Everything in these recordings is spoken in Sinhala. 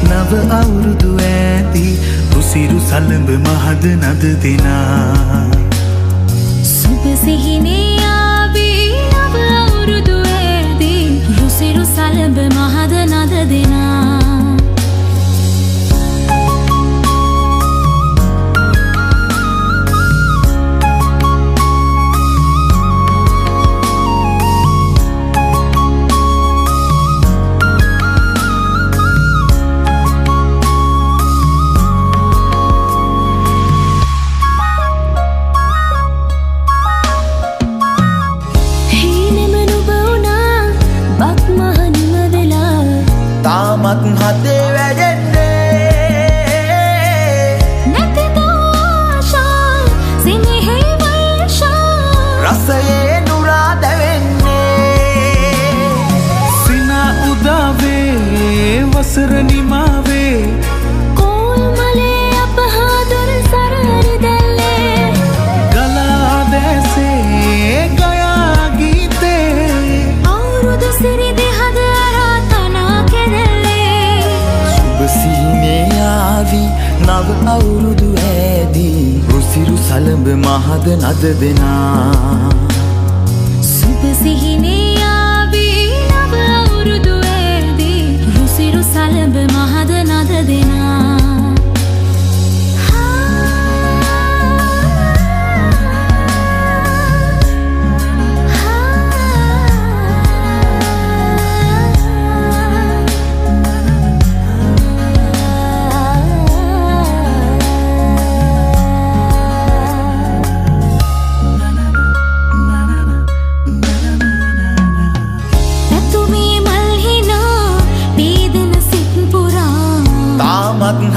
නව අවුරුදු ඇදී උසිරු සලඹ මහද නද දෙනා සුබ සිහිනේ ආවේ නව අවුරුදු ඇදී උසිරු සලඹ මහද නද දෙනා තාමත් හදේ වැඩෙන්නේ නැතිද ආශා සිනහේ වර්ෂා රසයේ නුරා දැවෙන්නේ සින උදාවේ වසර නිමාවේ කෝල්මලේ අපහාදුර සරහරි දැල්ලේ ගලා දැසේ ගයා ගීතේ අවුරුදු සිරි දෙහද නව අවුරුදු ඇදී රුසිරු සලඹ මහද නද දෙනා සුබ සිහිනේ ආවේ නව අවුරුදු ඇදී රුසිරු සලඹ මහද නද දෙනා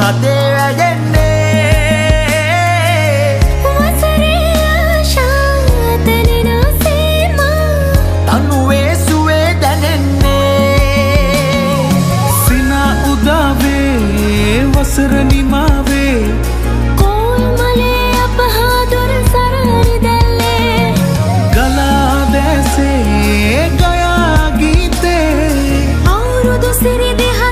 හදේ වැඩෙන්නේ වසරේ ආශා තනිනා සීමා තනුවේ සුවේ දැනෙන්නේ සින උදාවේ වසර නිමාවේ කෝල්මලේ අපහාදුර සරහරි දැල්ලේ ගලා දැසේ ගයා ගීතේ අවුරුදු සිරි දෙහද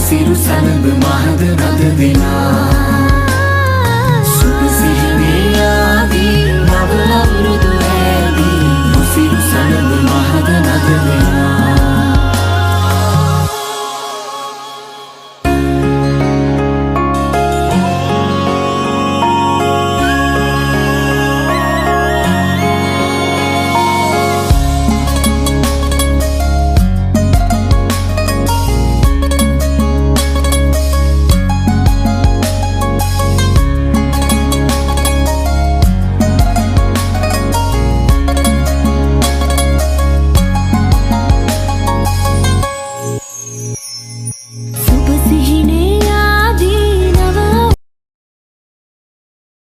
සිරු සලඹ මහද නද දෙනා සුබ සිහිනේ ආදී නව අවුරුදු ඇදී සිරු සලඹ මහද නද දෙනා